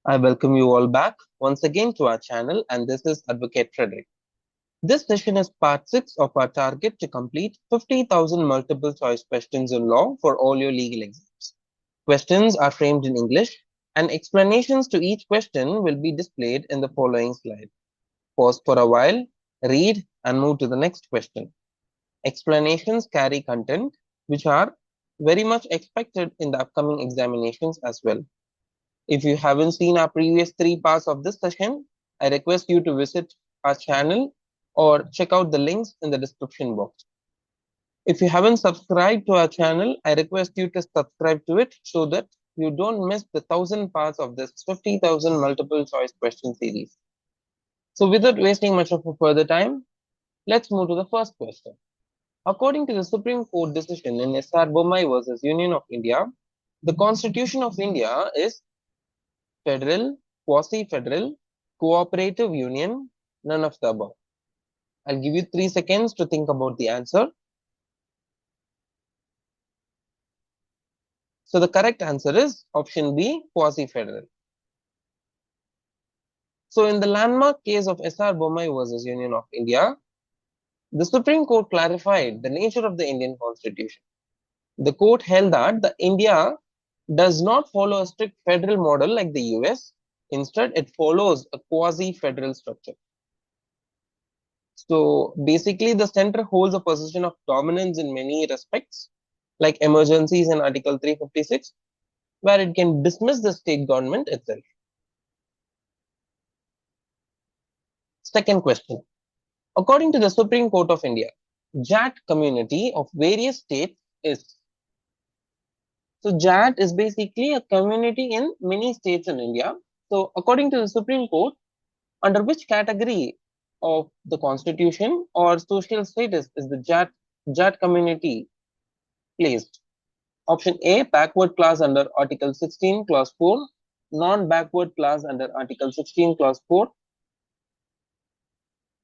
I welcome you all back once again to our channel, and this is Advocate Frederick. This session is part 6 of our target to complete 50,000 multiple choice questions in law for all your legal exams. Questions are framed in English, and explanations to each question will be displayed in the following slide. Pause for a while, read, and move to the next question. Explanations carry content which are very much expected in the upcoming examinations as well. If you haven't seen our previous 3 parts of this session, I request you to visit our channel or check out the links in the description box. If you haven't subscribed to our channel, I request you to subscribe to it so that you don't miss the 1,000 parts of this 50,000 multiple choice question series. So without wasting much of a further time, let's move to the first question. According to the Supreme Court decision in S.R. Bommai versus Union of India, the Constitution of India is federal, quasi-federal, cooperative union, none of the above. I'll give you 3 seconds to think about the answer. So the correct answer is option B, quasi-federal. So in the landmark case of S.R. Bommai versus Union of India, the Supreme Court clarified the nature of the Indian Constitution. The court held that the India does not follow a strict federal model like the US. Instead, it follows a quasi-federal structure. So basically, the center holds a position of dominance in many respects, like emergencies in Article 356, where it can dismiss the state government itself. Second question. According to the Supreme Court of India, JAT community of various states is. So JAT is basically a community in many states in India. So according to the Supreme Court, under which category of the constitution or social status is the JAT community placed? Option A, backward class under Article 16, Clause 4, non-backward class under Article 16, Clause 4,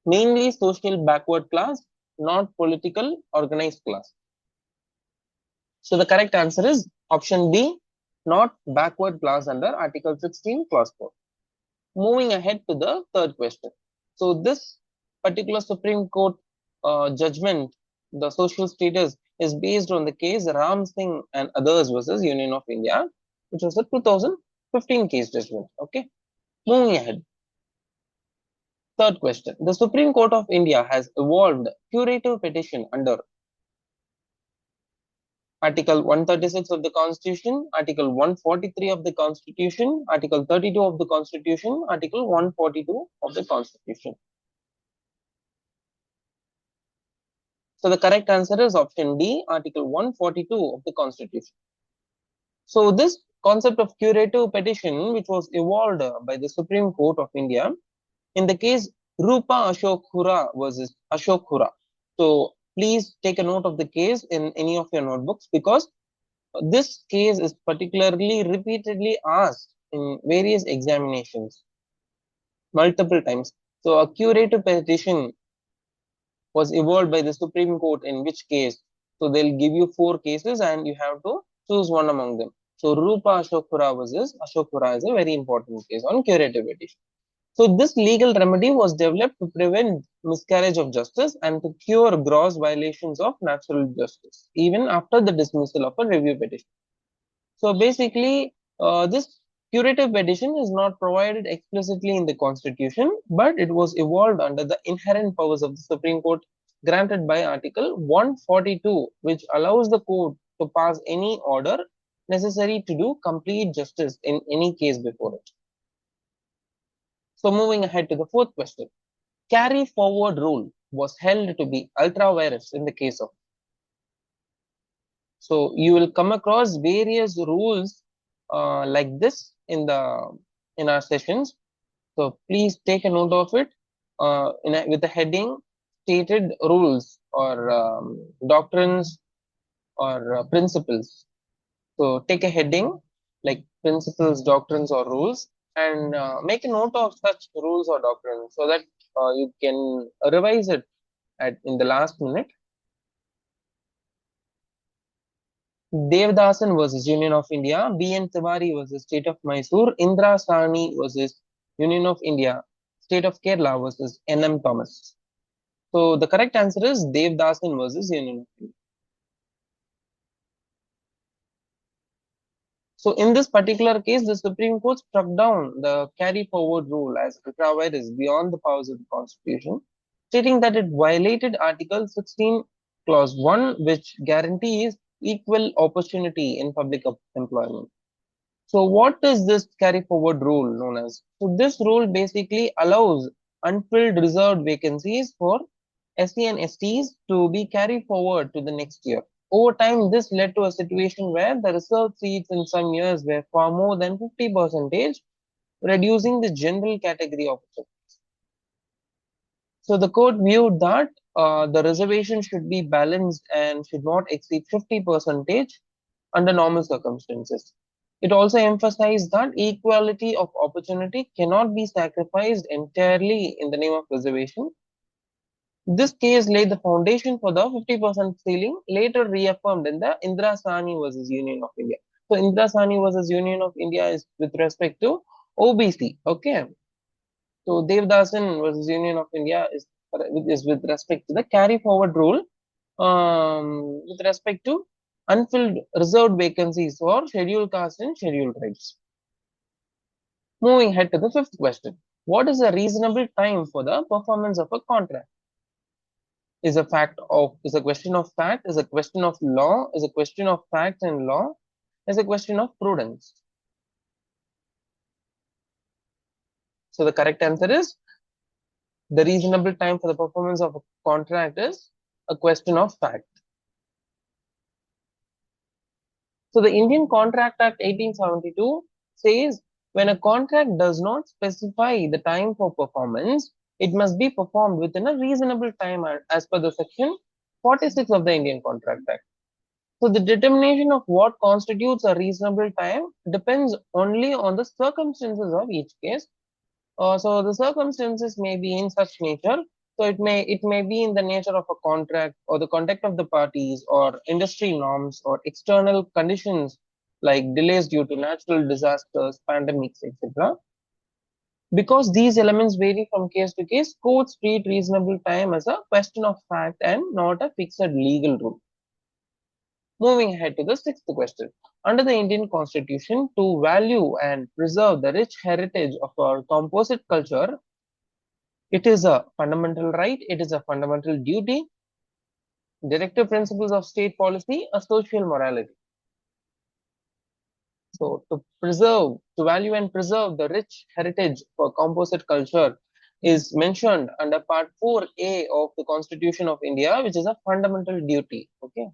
mainly social backward class, not political organized class. So the correct answer is option B, not backward class under Article 16, Clause 4. Moving ahead to the third question. So this particular Supreme Court judgment, the social status is based on the case Ram Singh and others versus Union of India, which was a 2015 case judgment. Okay. Moving ahead. Third question. The Supreme Court of India has evolved curative petition under Article 136 of the Constitution, Article 143 of the Constitution, Article 32 of the Constitution, Article 142 of the Constitution. So the correct answer is option D, Article 142 of the Constitution. So this concept of curative petition, which was evolved by the Supreme Court of India in the case Rupa Ashok Hura versus Ashok Hura. So please take a note of the case in any of your notebooks, because this case is particularly repeatedly asked in various examinations multiple times. So a curative petition was evolved by the Supreme Court in which case? So they'll give you 4 cases and you have to choose one among them. So Rupa Ashokura versus Ashokura is a very important case on curative petition. So this legal remedy was developed to prevent miscarriage of justice and to cure gross violations of natural justice, even after the dismissal of a review petition. So basically, this curative petition is not provided explicitly in the Constitution, but it was evolved under the inherent powers of the Supreme Court granted by Article 142, which allows the court to pass any order necessary to do complete justice in any case before it. So moving ahead to the fourth question. Carry forward rule was held to be ultra vires in the case of. So you will come across various rules like this in our sessions. So please take a note of it with the heading stated rules or doctrines or principles. So take a heading like principles, doctrines, or rules, and make a note of such rules or doctrines so that you can revise it in the last minute. Devdasan versus Union of India, B.N. Tiwari versus State of Mysore, Indra Sani versus Union of India, State of Kerala versus N.M. Thomas. So the correct answer is Devdasan versus Union of India. So in this particular case, the Supreme Court struck down the carry forward rule as ultra-vires beyond the powers of the Constitution, stating that it violated Article 16, Clause 1, which guarantees equal opportunity in public employment. So what is this carry forward rule known as? So this rule basically allows unfilled reserved vacancies for SC and STs to be carried forward to the next year. Over time, this led to a situation where the reserved seats in some years were far more than 50%, reducing the general category officers. So the court viewed that the reservation should be balanced and should not exceed 50% under normal circumstances. It also emphasized that equality of opportunity cannot be sacrificed entirely in the name of reservation. This case laid the foundation for the 50% ceiling, later reaffirmed in the Indra Sani versus Union of India. So Indra Sani versus Union of India is with respect to OBC. Okay. So Devdasan versus Union of India is with respect to the carry forward rule with respect to unfilled reserved vacancies for scheduled caste and scheduled tribes. Moving ahead to the fifth question. What is a reasonable time for the performance of a contract? Is a question of fact, is a question of law, is a question of fact and law, is a question of prudence. So the correct answer is the reasonable time for the performance of a contract is a question of fact. So the Indian Contract Act 1872 says when a contract does not specify the time for performance, it must be performed within a reasonable time as per the section 46 of the Indian Contract Act. So the determination of what constitutes a reasonable time depends only on the circumstances of each case. So the circumstances may be in such nature. So it may be in the nature of a contract or the conduct of the parties or industry norms or external conditions like delays due to natural disasters, pandemics, etc. Because these elements vary from case to case, courts treat reasonable time as a question of fact and not a fixed legal rule. Moving ahead to the sixth question. Under the Indian Constitution, to value and preserve the rich heritage of our composite culture, it is a fundamental right, it is a fundamental duty, directive principles of state policy, a social morality. So to value and preserve the rich heritage for composite culture is mentioned under Part 4A of the Constitution of India, which is a fundamental duty. Okay.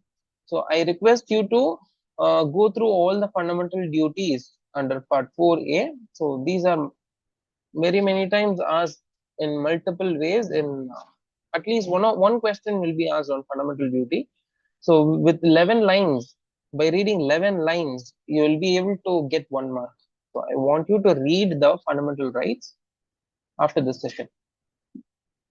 So I request you to go through all the fundamental duties under Part 4A. So these are very many times asked in multiple ways. In at least one question will be asked on fundamental duty. So with 11 lines, by reading 11 lines, you will be able to get 1 mark. So I want you to read the fundamental rights after this session.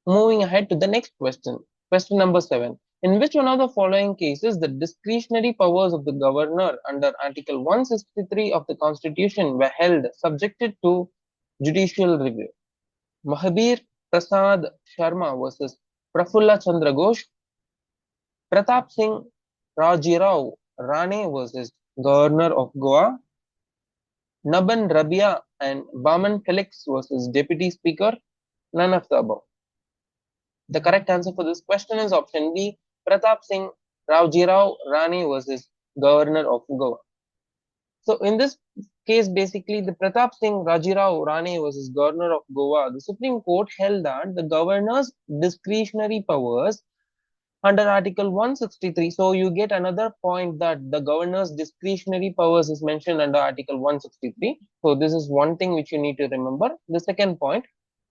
Moving ahead to the next question. Question number 7. In which one of the following cases the discretionary powers of the governor under Article 163 of the Constitution were held subjected to judicial review? Mahabir Prasad Sharma versus Prafulla Chandra Ghosh, Pratap Singh Rajirao Rane versus Governor of Goa, Naban Rabia and Baman Felix versus Deputy Speaker, none of the above. The correct answer for this question is option B, Pratap Singh Rajirao Rane versus Governor of Goa. So in this case, basically the Pratap Singh Rajirao Rane versus Governor of Goa, the Supreme Court held that the governor's discretionary powers under Article 163. So you get another point that the governor's discretionary powers is mentioned under Article 163. So this is one thing which you need to remember. The second point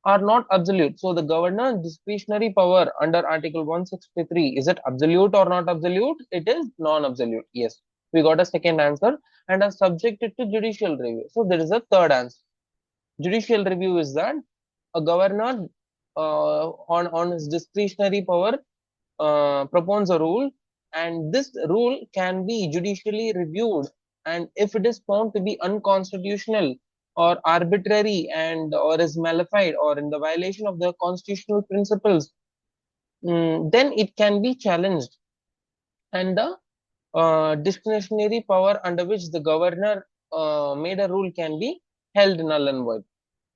are not absolute. So the governor's discretionary power under Article 163, is it absolute or not absolute? It is non-absolute. Yes, we got a second answer and are subjected to judicial review. So there is a third answer. Judicial review is that a governor on his discretionary power proposes a rule and this rule can be judicially reviewed, and if it is found to be unconstitutional or arbitrary and or is malified or in the violation of the constitutional principles, then it can be challenged, and the discretionary power under which the governor made a rule can be held null and void.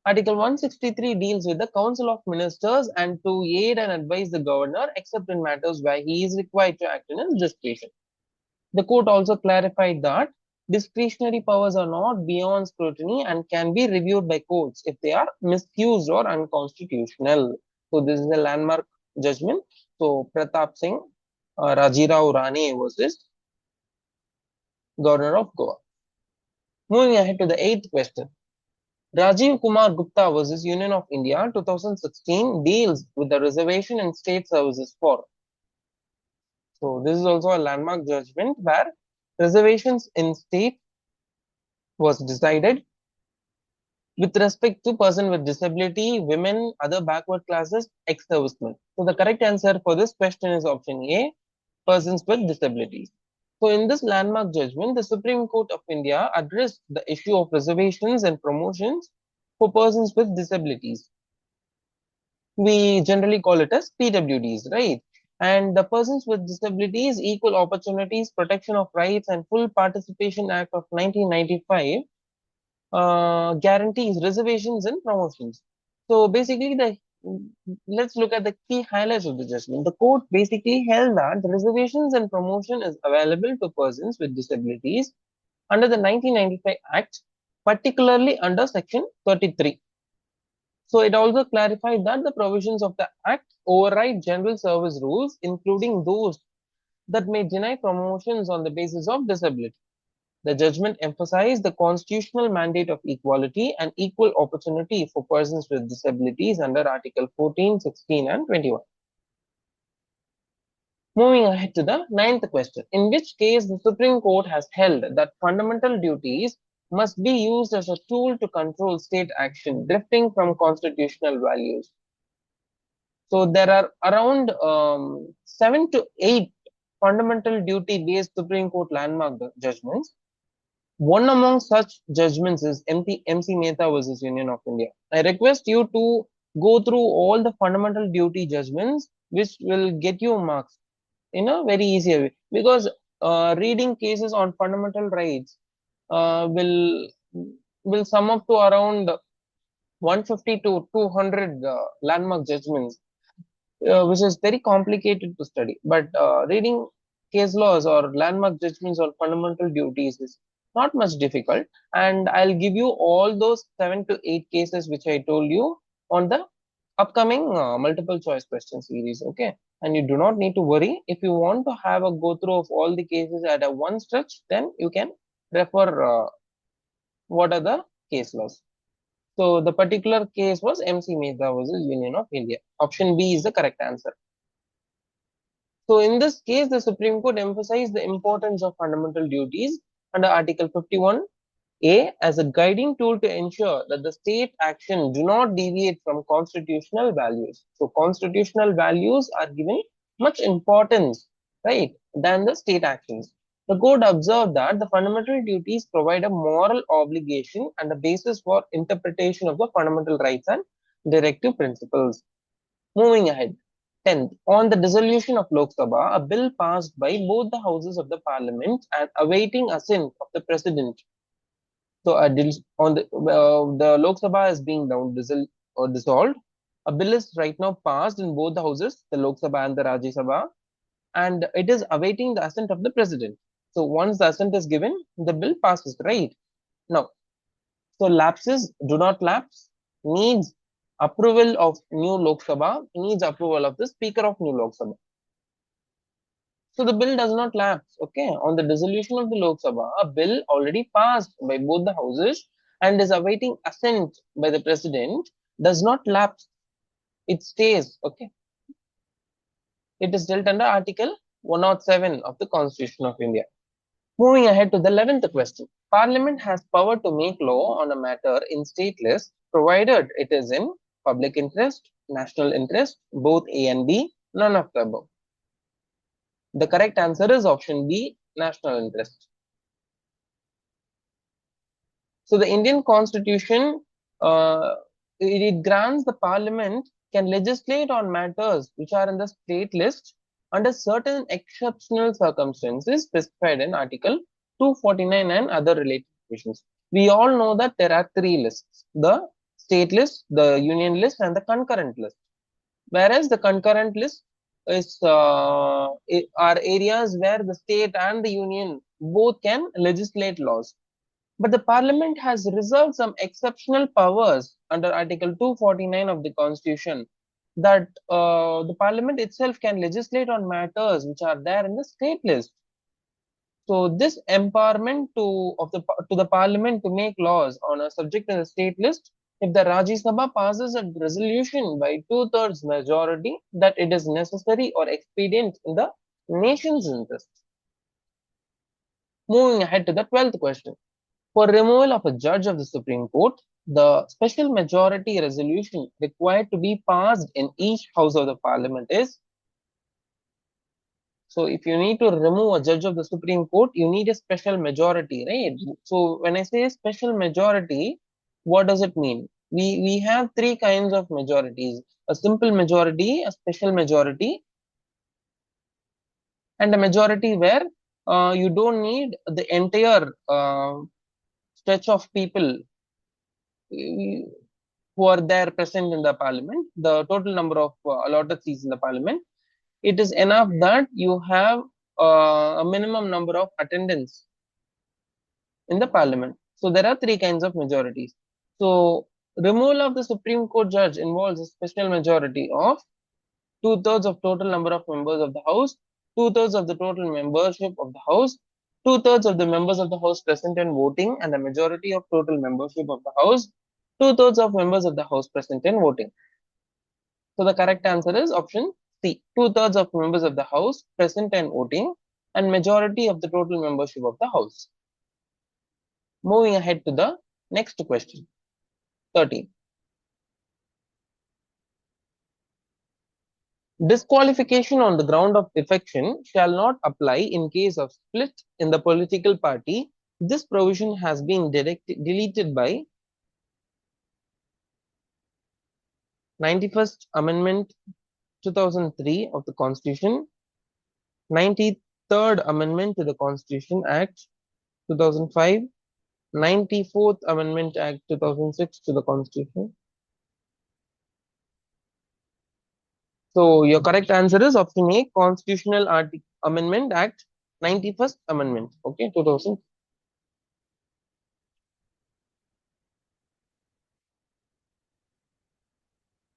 Article 163 deals with the Council of Ministers and to aid and advise the governor except in matters where he is required to act in his discretion. The court also clarified that discretionary powers are not beyond scrutiny and can be reviewed by courts if they are misused or unconstitutional. So this is a landmark judgment. So Pratap Singh Rajirao Rane versus Governor of Goa. Moving ahead to the eighth question. Rajiv Kumar Gupta versus Union of India 2016 deals with the reservation in state services for. So this is also a landmark judgment where reservations in state was decided with respect to person with disability, women, other backward classes, ex-servicemen. So the correct answer for this question is option A, persons with disabilities. So in this landmark judgment, the Supreme Court of India addressed the issue of reservations and promotions for persons with disabilities. We generally call it as PWDs, right? And the Persons with Disabilities, Equal Opportunities, Protection of Rights and Full Participation Act of 1995 guarantees reservations and promotions. So basically, let's look at the key highlights of the judgment. The court basically held that the reservations and promotion is available to persons with disabilities under the 1995 Act, particularly under Section 33. So it also clarified that the provisions of the Act override general service rules, including those that may deny promotions on the basis of disability. The judgment emphasized the constitutional mandate of equality and equal opportunity for persons with disabilities under Article 14, 16, and 21. Moving ahead to the ninth question, in which case the Supreme Court has held that fundamental duties must be used as a tool to control state action drifting from constitutional values. So there are around 7 to 8 fundamental duty-based Supreme Court landmark judgments. One among such judgments is MC Mehta versus Union of India. I request you to go through all the fundamental duty judgments, which will get you marks in a very easy way, because reading cases on fundamental rights will sum up to around 150 to 200 landmark judgments, which is very complicated to study. But reading case laws or landmark judgments or fundamental duties is not much difficult. And I'll give you all those 7 to 8 cases which I told you on the upcoming multiple choice question series. Okay. And you do not need to worry. If you want to have a go through of all the cases at a one stretch, then you can refer what are the case laws. So the particular case was MC Mehta versus Union of India. Option B is the correct answer. So in this case, the Supreme Court emphasized the importance of fundamental duties under Article 51A as a guiding tool to ensure that the state action do not deviate from constitutional values. So constitutional values are given much importance, right, than the state actions. The court observed that the fundamental duties provide a moral obligation and a basis for interpretation of the fundamental rights and directive principles. Moving ahead. 10th, on the dissolution of Lok Sabha, a bill passed by both the houses of the parliament and awaiting assent of the president. So on the Lok Sabha is being now dissolved. A bill is right now passed in both the houses, the Lok Sabha and the Rajya Sabha, and it is awaiting the assent of the president. So once the assent is given, the bill passes, right? Now, so lapses do not lapse, needs approval of new Lok Sabha, needs approval of the Speaker of new Lok Sabha. So the bill does not lapse, okay? On the dissolution of the Lok Sabha, a bill already passed by both the houses and is awaiting assent by the president does not lapse. It stays, okay? It is dealt under Article 107 of the Constitution of India. Moving ahead to the 11th question. Parliament has power to make law on a matter in state list, provided it is in public interest, national interest, both A and B, none of the above. The correct answer is option B, national interest. So the Indian Constitution, it grants the Parliament can legislate on matters which are in the state list under certain exceptional circumstances specified in Article 249 and other related provisions. We all know that there are three lists: the state list, the union list, and the concurrent list. Whereas the concurrent list is are areas where the state and the union both can legislate laws. But the parliament has reserved some exceptional powers under Article 249 of the Constitution, that the parliament itself can legislate on matters which are there in the state list. So this empowerment to the parliament to make laws on a subject in the state list, if the Rajya Sabha passes a resolution by two-thirds majority that it is necessary or expedient in the nation's interest. Moving ahead to the 12th question. For removal of a judge of the Supreme Court, the special majority resolution required to be passed in each house of the parliament is. So if you need to remove a judge of the Supreme Court, you need a special majority, right? So when I say special majority, what does it mean? We have three kinds of majorities: a simple majority, a special majority, and a majority where you don't need the entire stretch of people who are there present in the parliament, the total number of allotted seats in the parliament. It is enough that you have a minimum number of attendants in the parliament. So there are three kinds of majorities. So removal of the Supreme Court judge involves a special majority of two-thirds of total number of members of the house, two-thirds of the total membership of the house, two-thirds of the members of the house present and voting, and the majority of total membership of the house, two-thirds of members of the house present and voting. So the correct answer is option C, two-thirds of members of the house present and voting, and majority of the total membership of the house. Moving ahead to the next question, 13. Disqualification on the ground of defection shall not apply in case of split in the political party. This provision has been deleted by 91st Amendment 2003 of the Constitution, 93rd Amendment to the Constitution Act 2005, 94th Amendment Act 2006 to the Constitution. So your correct answer is option A, Constitutional Amendment Act 91st Amendment, okay, 2000.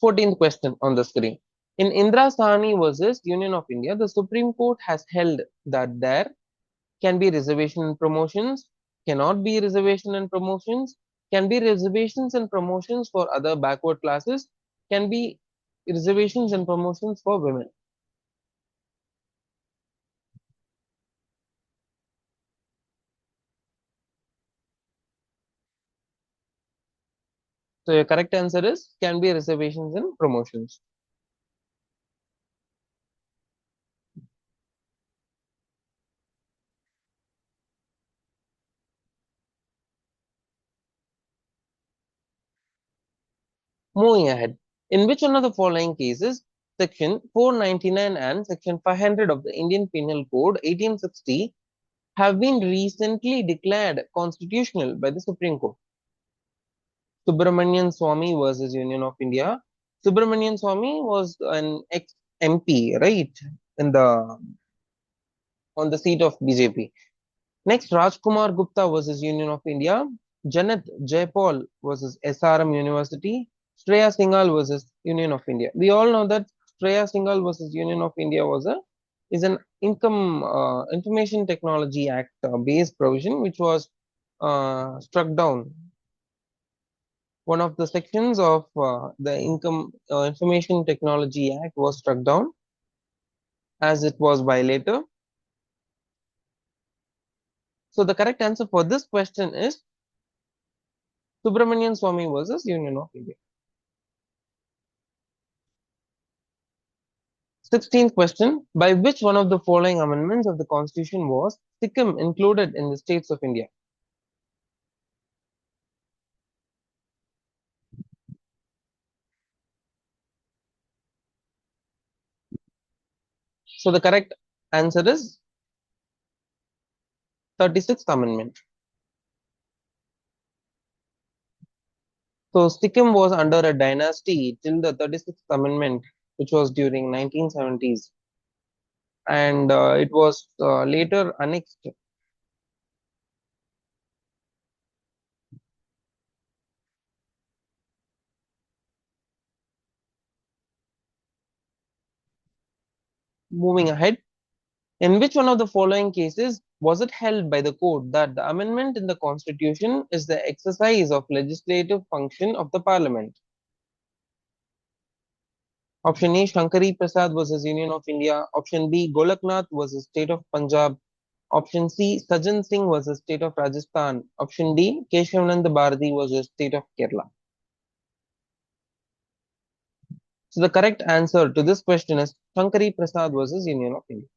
14th question on the screen. In Indra Sahni versus Union of India, the Supreme Court has held that there can be reservation and promotions, cannot be reservation and promotions, can be reservations and promotions for other backward classes, can be reservations and promotions for women. So your correct answer is can be reservations and promotions. Moving ahead, in which one of the following cases section 499 and section 500 of the Indian Penal Code 1860 have been recently declared constitutional by the Supreme Court? Subramanian Swamy versus Union of India. Subramanian Swamy was an ex-MP, right, in the on the seat of BJP. Next, Rajkumar Gupta versus Union of India. Janet Jaipal versus SRM University. Shreya Singhal versus Union of India. We all know that Shreya Singhal versus Union of India is an Information Technology Act based provision which was struck down. One of the sections of the Information Technology Act was struck down as it was violated. So the correct answer for this question is Subramanian Swamy versus Union of India. 16th question. By which one of the following amendments of the Constitution was Sikkim included in the states of India? So the correct answer is 36th Amendment. So Sikkim was under a dynasty till the 36th Amendment, which was during 1970s, and it was later annexed. Moving ahead, in which one of the following cases was it held by the court that the amendment in the Constitution is the exercise of legislative function of the Parliament? Option A, Shankari Prasad versus Union of India. Option B, Golaknath versus State of Punjab. Option C, Sajan Singh versus State of Rajasthan. Option D, Keshavanand Bharati versus State of Kerala. So the correct answer to this question is Shankari Prasad versus Union of India.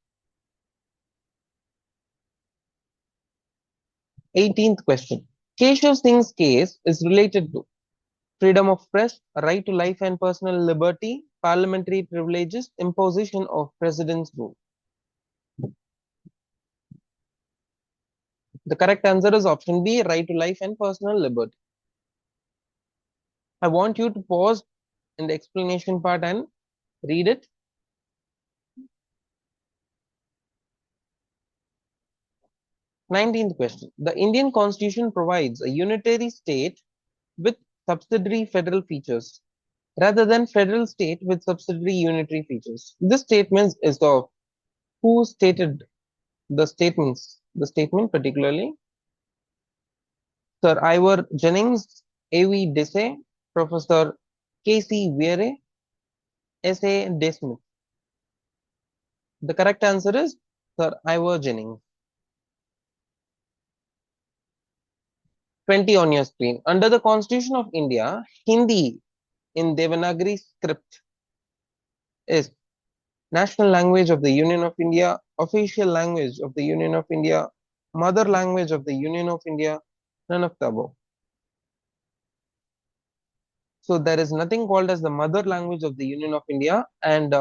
18th question. Keshav Singh's case is related to freedom of press, right to life and personal liberty, parliamentary privileges, imposition of president's rule. The correct answer is option B, right to life and personal liberty. I want you to pause in the explanation part and read it. 19th question. The Indian Constitution provides a unitary state with subsidiary federal features rather than federal state with subsidiary unitary features. This statement is of who stated the statements? The statement particularly Sir Ivor Jennings, A.V. Desai, Professor K.C. Weare, S.A. Desmith. The correct answer is Sir Ivor Jennings. 20 on your screen. Under the Constitution of India, Hindi in Devanagari script is national language of the Union of India, official language of the Union of India, mother language of the Union of India, none of the above. So there is nothing called as the mother language of the Union of India, and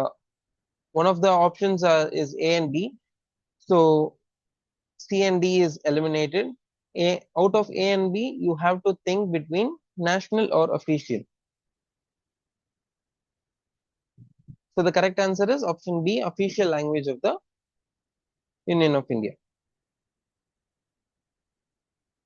one of the options is A and B. So C and D is eliminated. Out of A and B, you have to think between national or official. So the correct answer is option B, official language of the Union of India.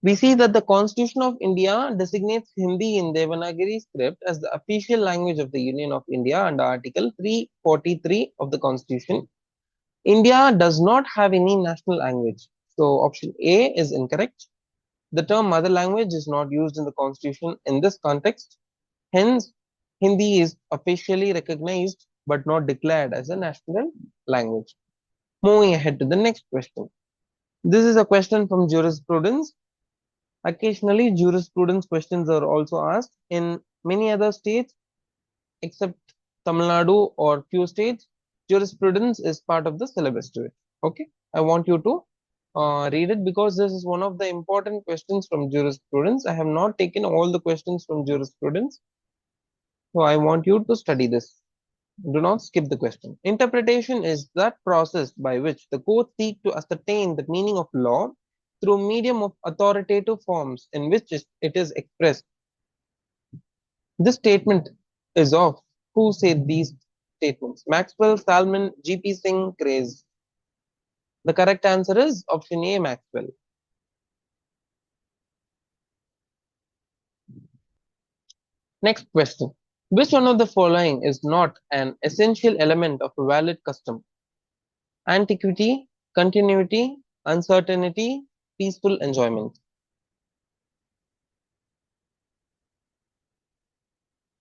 We see that the Constitution of India designates Hindi in Devanagari script as the official language of the Union of India under Article 343 of the Constitution. India does not have any national language. So option A is incorrect. The term mother language is not used in the Constitution in this context. Hence, Hindi is officially recognized but not declared as a national language. Moving ahead to the next question. This is a question from jurisprudence. Occasionally, jurisprudence questions are also asked in many other states except Tamil Nadu or few states. Jurisprudence is part of the syllabus to it. Okay, I want you to read it because this is one of the important questions from jurisprudence. I have not taken all the questions from jurisprudence, so I want you to study this. Do not skip the question. Interpretation is that process by which the courts seek to ascertain the meaning of law through medium of authoritative forms in which it is expressed. This statement is of who said these statements? Maxwell, Salmon, G.P. Singh, Craze. The correct answer is option A, Maxwell. Next question. Which one of the following is not an essential element of a valid custom? Antiquity, continuity, uncertainty, peaceful enjoyment.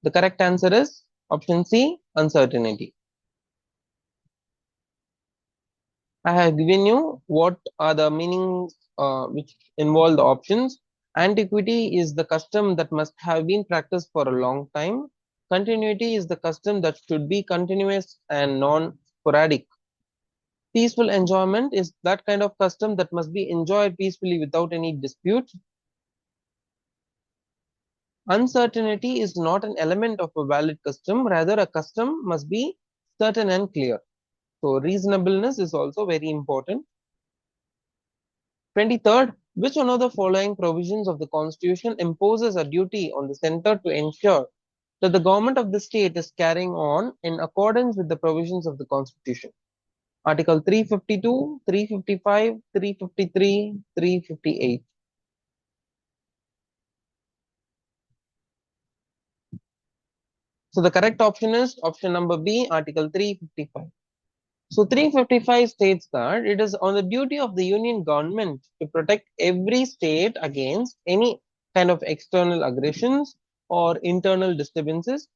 The correct answer is option C, uncertainty. I have given you what are the meanings which involve the options. Antiquity is the custom that must have been practiced for a long time. Continuity is the custom that should be continuous and non sporadic. Peaceful enjoyment is that kind of custom that must be enjoyed peacefully without any dispute. Uncertainty is not an element of a valid custom, rather, a custom must be certain and clear. So, reasonableness is also very important. 23rd, which one of the following provisions of the Constitution imposes a duty on the center to ensure that the government of the state is carrying on in accordance with the provisions of the Constitution? Article 352, 355, 353, 358. So the correct option is option number B, Article 355. So 355 states that it is on the duty of the union government to protect every state against any kind of external aggressions or internal disturbances,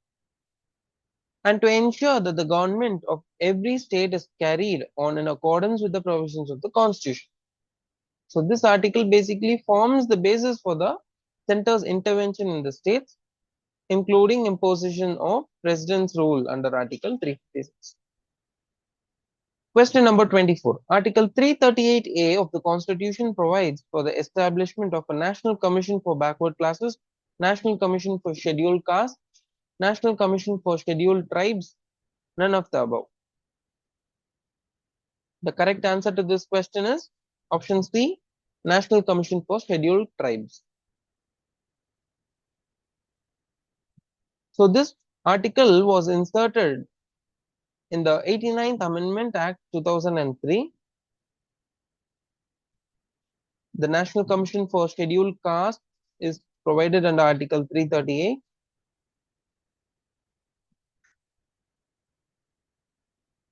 and to ensure that the government of every state is carried on in accordance with the provisions of the Constitution. So this article basically forms the basis for the center's intervention in the states, including imposition of President's rule under Article 356. Question number 24. Article 338A of the Constitution provides for the establishment of a National Commission for Backward Classes, National Commission for Scheduled Castes, National Commission for Scheduled Tribes, none of the above. The correct answer to this question is option C, National Commission for Scheduled Tribes. So this article was inserted in the 89th Amendment Act 2003. The National Commission for Scheduled Castes is provided under Article 338.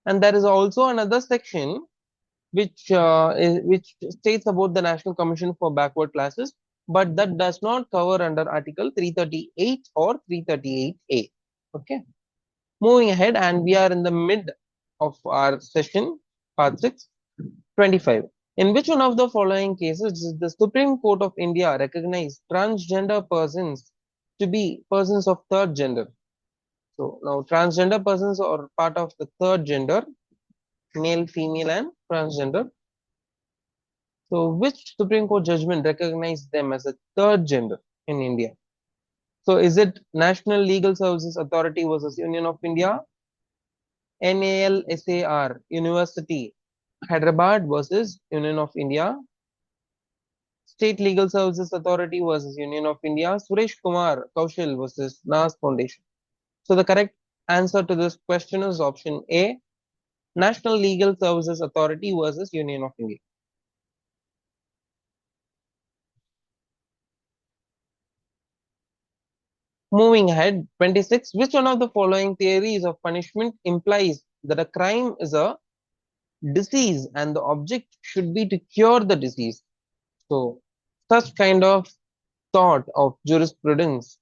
And there is also another section which states about the National Commission for Backward Classes, but that does not cover under Article 338 or 338A. Okay. Moving ahead, and we are in the mid of our session, part 6, 25. In which one of the following cases does the Supreme Court of India recognize transgender persons to be persons of third gender? So now transgender persons are part of the third gender, male, female, and transgender. So which Supreme Court judgment recognized them as a third gender in India? So is it National Legal Services Authority versus Union of India, NALSAR University Hyderabad versus Union of India, State Legal Services Authority versus Union of India, Suresh Kumar Kaushal versus NAS Foundation? So the correct answer to this question is option A, National Legal Services Authority versus Union of India. Moving ahead, 26. Which one of the following theories of punishment implies that a crime is a disease and the object should be to cure the disease? So, such kind of thought of jurisprudence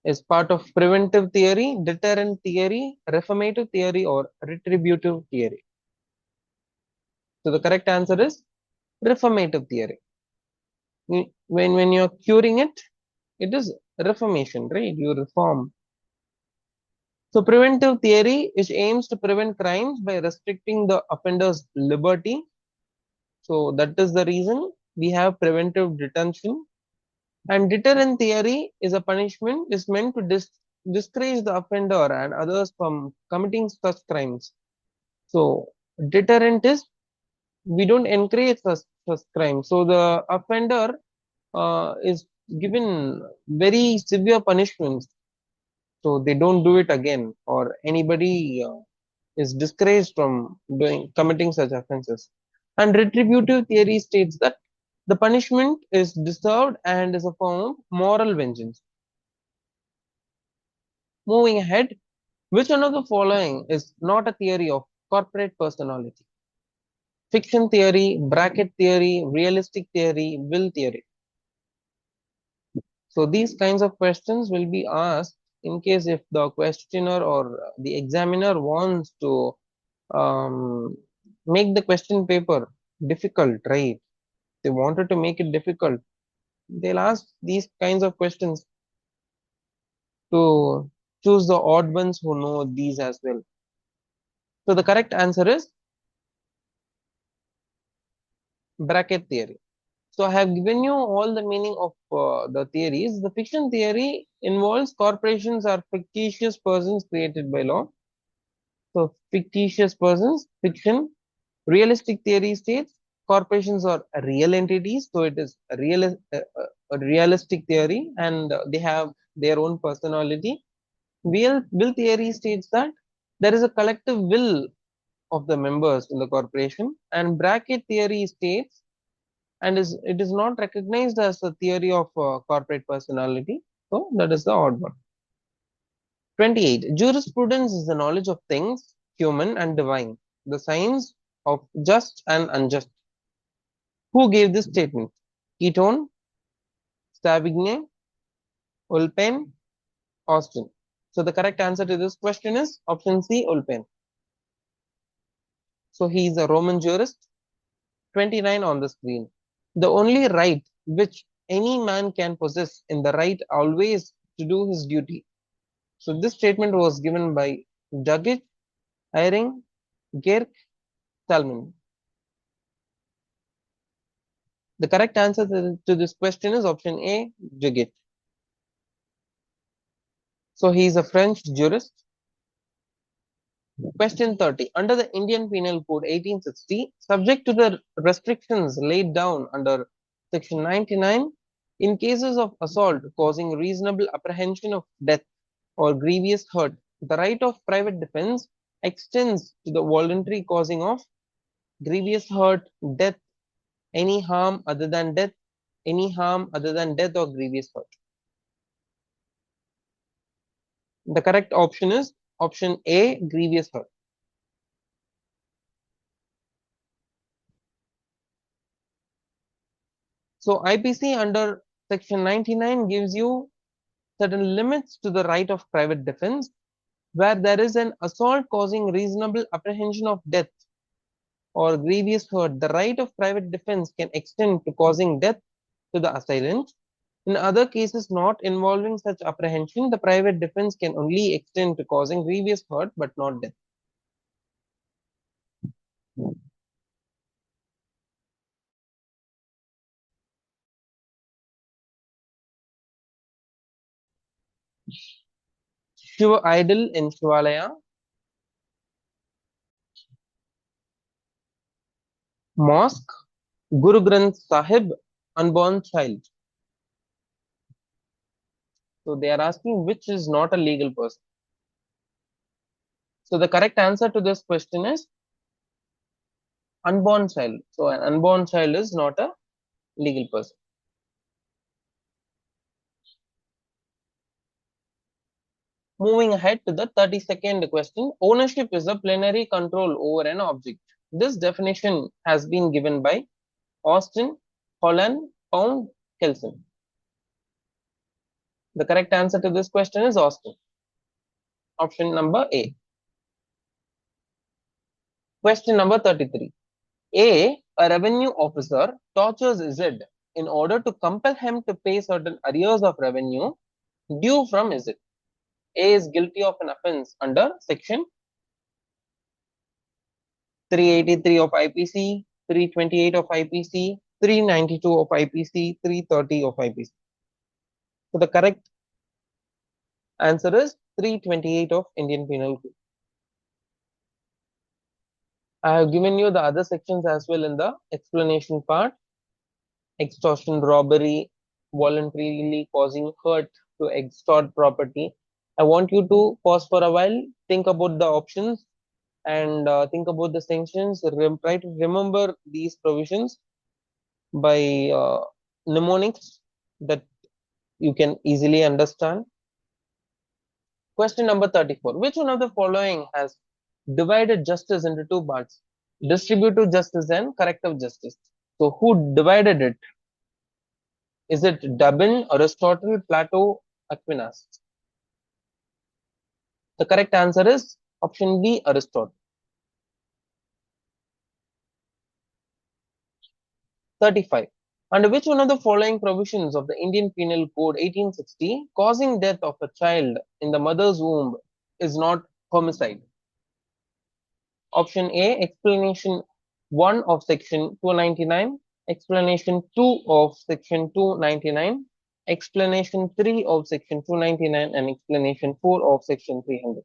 is part of preventive theory, deterrent theory, reformative theory, or retributive theory. So, the correct answer is reformative theory. When you're curing it, it is reformation, right? You reform. So preventive theory is aims to prevent crimes by restricting the offender's liberty. So that is the reason we have preventive detention. And deterrent theory is a punishment is meant to discourage the offender and others from committing such crimes. So deterrent is we don't encourage such crimes. So the offender is given very severe punishments, so they don't do it again, or anybody is discouraged from committing such offenses. And retributive theory states that the punishment is deserved and is a form of moral vengeance. Moving ahead, which one of the following is not a theory of corporate personality? Fiction theory, bracket theory, realistic theory, will theory. So these kinds of questions will be asked in case if the questioner or the examiner wants to make the question paper difficult, right? They wanted to make it difficult. They'll ask these kinds of questions to choose the odd ones who know these as well. So the correct answer is bracket theory. So I have given you all the meaning of the theories. The fiction theory involves corporations are fictitious persons created by law. So fictitious persons, fiction. Realistic theory states corporations are real entities. So it is a realistic theory, and they have their own personality. Will theory states that there is a collective will of the members in the corporation, and bracket theory states and it is not recognized as a theory of corporate personality. So that is the odd one. 28. Jurisprudence is the knowledge of things human and divine, the science of just and unjust. Who gave this statement? Keaton, Savigny, Ulpen, Austin. So the correct answer to this question is option C, Ulpen. So he is a Roman jurist. 29 on the screen. The only right which any man can possess in the right always to do his duty. So this statement was given by Duggett, Eyring, Girk, Salmon. The correct answer to this question is option A, Duggett. So he is a French jurist. Question 30. Under the Indian Penal Code 1860, subject to the restrictions laid down under Section 99, in cases of assault causing reasonable apprehension of death or grievous hurt, the right of private defense extends to the voluntary causing of grievous hurt, death, any harm other than death, any harm other than death or grievous hurt. The correct option is option A, grievous hurt. So IPC under section 99 gives you certain limits to the right of private defense where there is an assault causing reasonable apprehension of death or grievous hurt. The right of private defense can extend to causing death to the assailant. In other cases not involving such apprehension, the private defense can only extend to causing grievous hurt but not death. Shiva idol in Shivalaya, mosque, Guru Granth Sahib, unborn child. So they are asking which is not a legal person. So the correct answer to this question is unborn child. So an unborn child is not a legal person. Moving ahead to the 32nd question. Ownership is a plenary control over an object. This definition has been given by Austin, Holland, Pound, Kelson. The correct answer to this question is Austin. Option number A. Question number 33. A revenue officer tortures Z in order to compel him to pay certain arrears of revenue due from Z. A is guilty of an offence under section 383 of IPC, 328 of IPC, 392 of IPC, 330 of IPC. So the correct answer is 328 of Indian Penal Code. I have given you the other sections as well in the explanation part. Extortion, robbery, voluntarily causing hurt to extort property. I want you to pause for a while, think about the options and think about the sanctions. Try to remember these provisions by mnemonics that you can easily understand. Question number 34. Which one of the following has divided justice into two parts? Distributive justice and corrective justice. So who divided it? Is it Dubbin, Aristotle, Plato, Aquinas? The correct answer is option B, Aristotle. 35. Under which one of the following provisions of the Indian Penal Code 1860, causing death of a child in the mother's womb is not homicide? Option A, explanation 1 of section 299, explanation 2 of section 299, explanation 3 of section 299, and explanation 4 of section 300.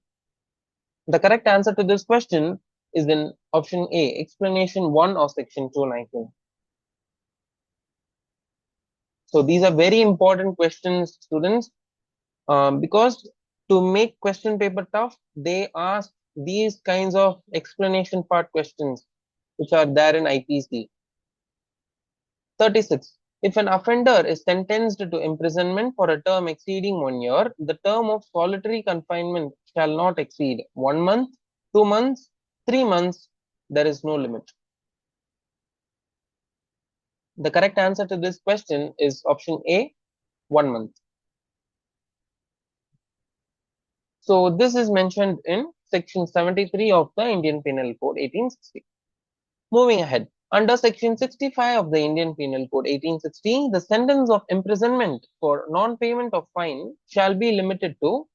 The correct answer to this question is in option A, explanation 1 of section 299. So these are very important questions, students, because to make question paper tough, they ask these kinds of explanation part questions which are there in IPC. 36. If an offender is sentenced to imprisonment for a term exceeding 1 year, the term of solitary confinement shall not exceed 1 month, 2 months, 3 months. There is no limit. The correct answer to this question is option A, 1 month. So this is mentioned in section 73 of the Indian Penal Code 1860. Moving ahead, under section 65 of the Indian Penal Code 1860, the sentence of imprisonment for non-payment of fine shall be limited to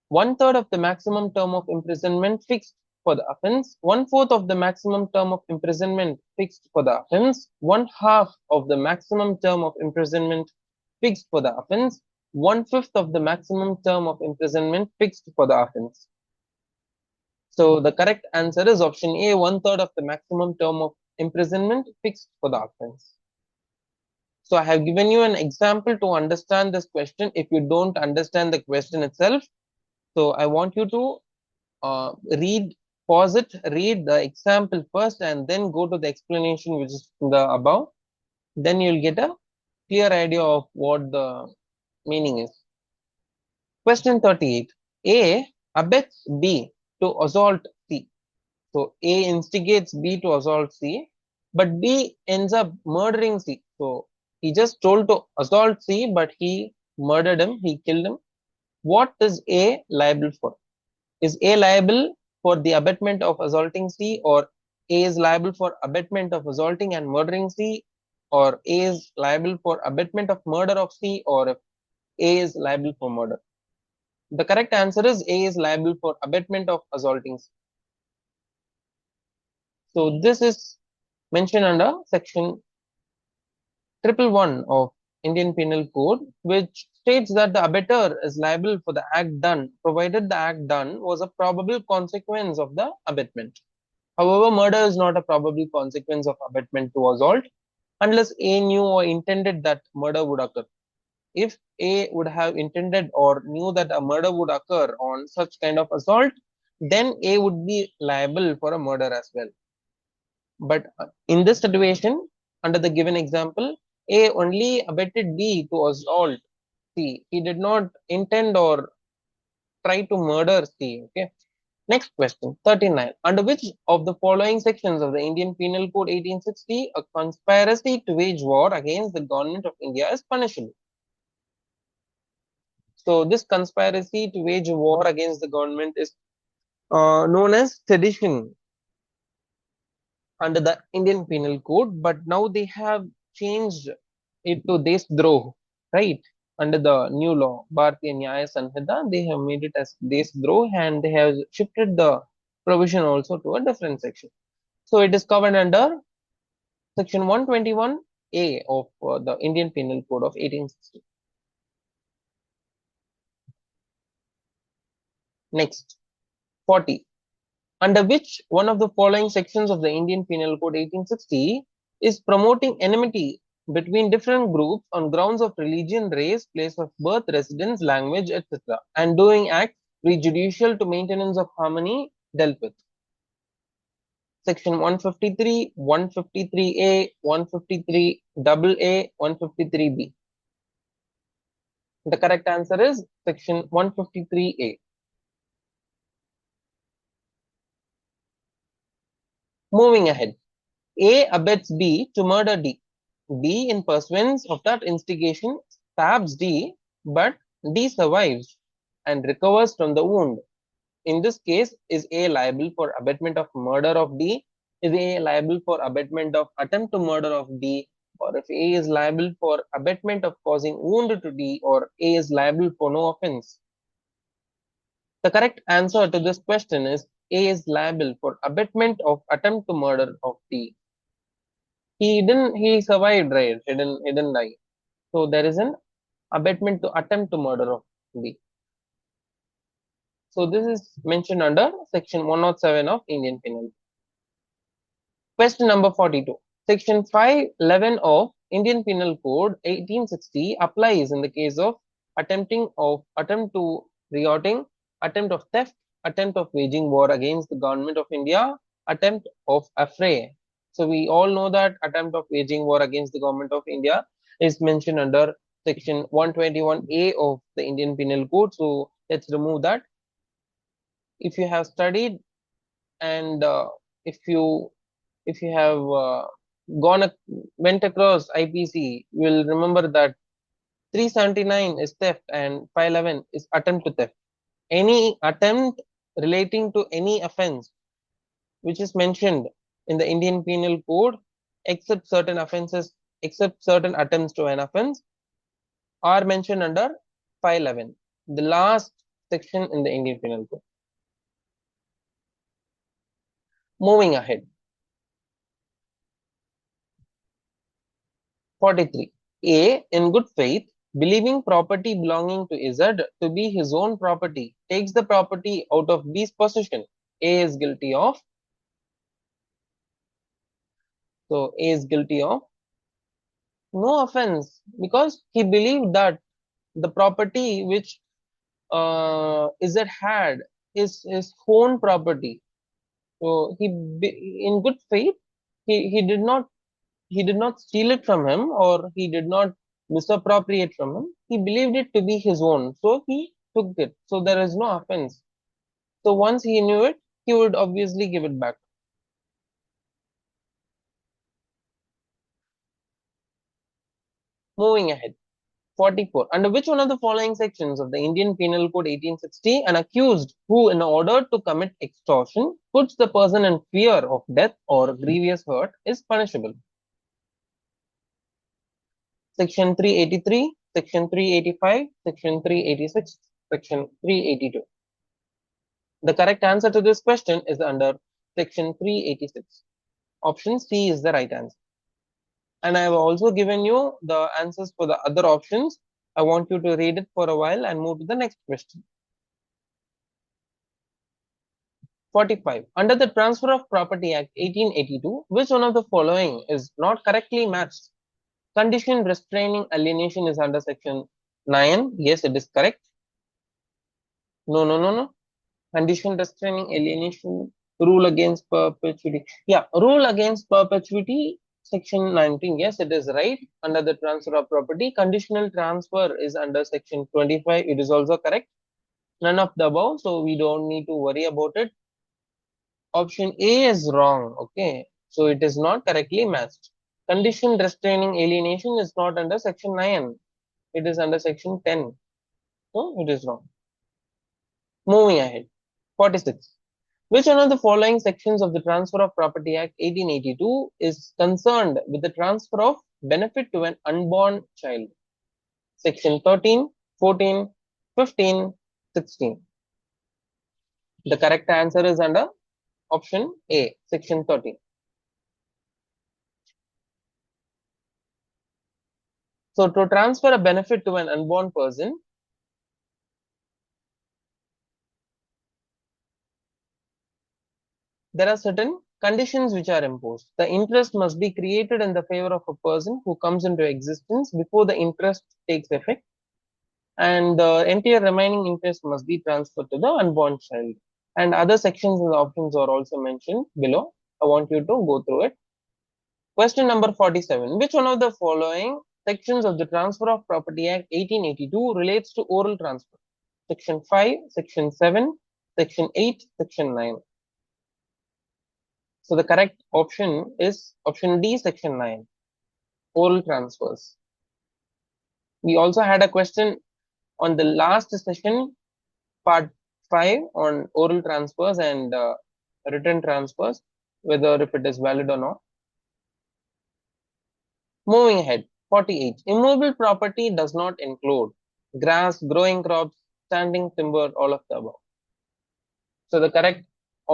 1/3 of the maximum term of imprisonment fixed for the offence, 1/4 of the maximum term of imprisonment fixed for the offence, 1/2 of the maximum term of imprisonment fixed for the offence, 1/5 of the maximum term of imprisonment fixed for the offence. So the correct answer is option A, 1/3 of the maximum term of imprisonment fixed for the offence. So I have given you an example to understand this question if you don't understand the question itself. So I want you to pause it, read the example first, and then go to the explanation which is in the above. Then you'll get a clear idea of what the meaning is. Question 38. A abets B to assault C. So A instigates B to assault C, but B ends up murdering C. So he just told to assault C, but he murdered him, he killed him. What is A liable for? Is A liable for the abetment of assaulting C, or A is liable for abetment of assaulting and murdering C, or A is liable for abetment of murder of C, or A is liable for murder? The correct answer is A is liable for abetment of assaulting C. So this is mentioned under section 111 of Indian Penal Code, which states that the abettor is liable for the act done, provided the act done was a probable consequence of the abetment. However, murder is not a probable consequence of abetment to assault unless A knew or intended that murder would occur. If A would have intended or knew that a murder would occur on such kind of assault, then A would be liable for a murder as well. But in this situation, under the given example, A only abetted B to assault C. He did not intend or try to murder C. Okay. Next question, 39. Under which of the following sections of the Indian Penal Code 1860 a conspiracy to wage war against the government of India is punishable? So this conspiracy to wage war against the government is known as sedition under the Indian Penal Code, but now they have changed it to Desdroh, right? Under the new law, Bharatiya Nyaya Sanhita, they have made it as Desdroh, and they have shifted the provision also to a different section. So it is covered under section 121A of the Indian Penal Code of 1860. Next, 40. Under which one of the following sections of the Indian Penal Code 1860 is promoting enmity between different groups on grounds of religion, race, place of birth, residence, language, etc., and doing acts prejudicial to maintenance of harmony dealt with? Section 153, 153A, 153AA, 153B. The correct answer is section 153A. Moving ahead, A abets B to murder D. B, in pursuance of that instigation, stabs D, but D survives and recovers from the wound. In this case, is A liable for abetment of murder of D? Is A liable for abetment of attempt to murder of D? Or if A is liable for abetment of causing wound to D, or A is liable for no offense? The correct answer to this question is A is liable for abetment of attempt to murder of D. He survived, right? He didn't die. So there is an abetment to attempt to murder of B. So this is mentioned under section 107 of Indian Penal. Question number 42. Section 511 of Indian Penal Code 1860 applies in the case of attempt to rioting, attempt of theft, attempt of waging war against the government of India, attempt of affray. So we all know that attempt of waging war against the government of India is mentioned under section 121A of the Indian Penal Code. So let's remove that. If you have studied and if you have went across IPC, you will remember that 379 is theft and 511 is attempt to theft. Any attempt relating to any offense which is mentioned in the Indian Penal Code, except certain offenses, except certain attempts to an offense, are mentioned under 511, the last section in the Indian Penal Code. Moving ahead. 43. A, in good faith, believing property belonging to Z to be his own property, takes the property out of B's possession. A is guilty of. So A is guilty of no offense because he believed that the property which Z had is his own property. So in good faith, he did not steal it from him, or he did not misappropriate from him. He believed it to be his own, so he took it. So there is no offense. So once he knew it, he would obviously give it back. Moving ahead. 44. Under which one of the following sections of the Indian Penal Code 1860, an accused who, in order to commit extortion, puts the person in fear of death or grievous hurt is punishable? Section 383, Section 385, Section 386, Section 382. The correct answer to this question is under Section 386. Option C is the right answer. And I have also given you the answers for the other options. I want you to read it for a while and move to the next question. 45. Under the Transfer of Property Act 1882, which one of the following is not correctly matched? Condition restraining alienation is under section 9. Yes, it is correct. No. Condition restraining alienation, rule against perpetuity. Yeah, rule against perpetuity, section 19. Yes, it is right. Under the transfer of property, conditional transfer is under section 25. It is also correct. None of the above, so we don't need to worry about it. Option A is wrong. Okay, so it is not correctly matched. Condition restraining alienation is not under section 9. It is under section 10. So it is wrong. Moving ahead. 46. Which one of the following sections of the Transfer of Property Act 1882 is concerned with the transfer of benefit to an unborn child? Section 13, 14, 15, 16. The correct answer is under option A, section 13. So to transfer a benefit to an unborn person, there are certain conditions which are imposed. The interest must be created in the favor of a person who comes into existence before the interest takes effect, and the entire remaining interest must be transferred to the unborn child. And other sections and options are also mentioned below. I want you to go through it. Question number 47. Which one of the following sections of the Transfer of Property Act 1882 relates to oral transfer? Section 5, Section 7, Section 8, Section 9. So the correct option is option D, section 9, oral transfers. We also had a question on the last session, part 5, on oral transfers and written transfers, whether if it is valid or not. Moving ahead, 48. Immovable property does not include grass, growing crops, standing timber, all of the above. So the correct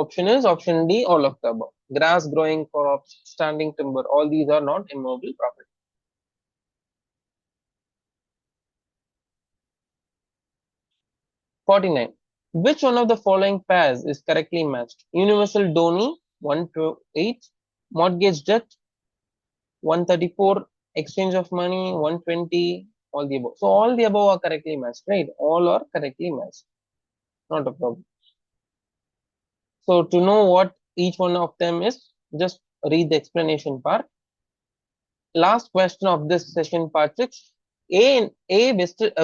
Option is option D, all of the above. Grass growing crops, standing timber, all these are not immovable property. 49. Which one of the following pairs is correctly matched? Universal Doni, 1 to 8. Mortgage debt, 134. Exchange of money, 120. All the above. So all the above are correctly matched, right? All are correctly matched. Not a problem. So to know what each one of them is, just read the explanation part. Last question of this session, part 6. A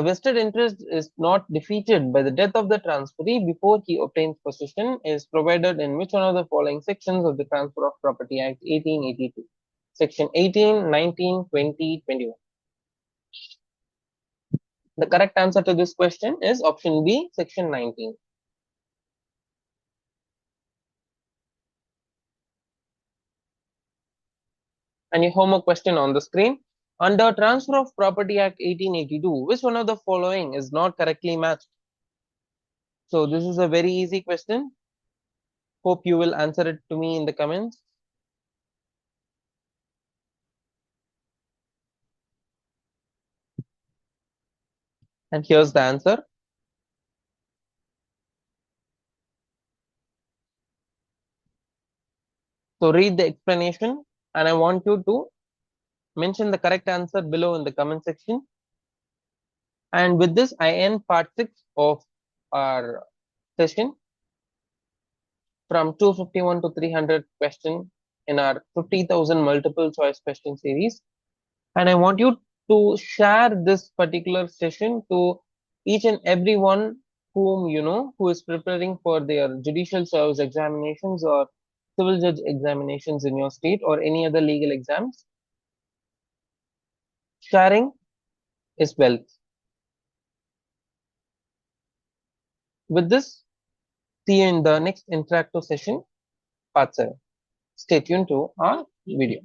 vested interest is not defeated by the death of the transferee before he obtains possession is provided in which one of the following sections of the Transfer of Property Act 1882? Section 18, 19, 20, 21. The correct answer to this question is option B, section 19. And your homework question on the screen. Under Transfer of Property Act 1882, which one of the following is not correctly matched? So this is a very easy question. Hope you will answer it to me in the comments. And here's the answer. So read the explanation and I want you to mention the correct answer below in the comment section. And with this, I end part 6 of our session from 251 to 300 question in our 50,000 multiple choice question series. And I want you to share this particular session to each and everyone whom you know who is preparing for their judicial service examinations or civil judge examinations in your state or any other legal exams. Sharing is wealth. With this, see you in the next interactive session, part 7. Stay tuned to our video.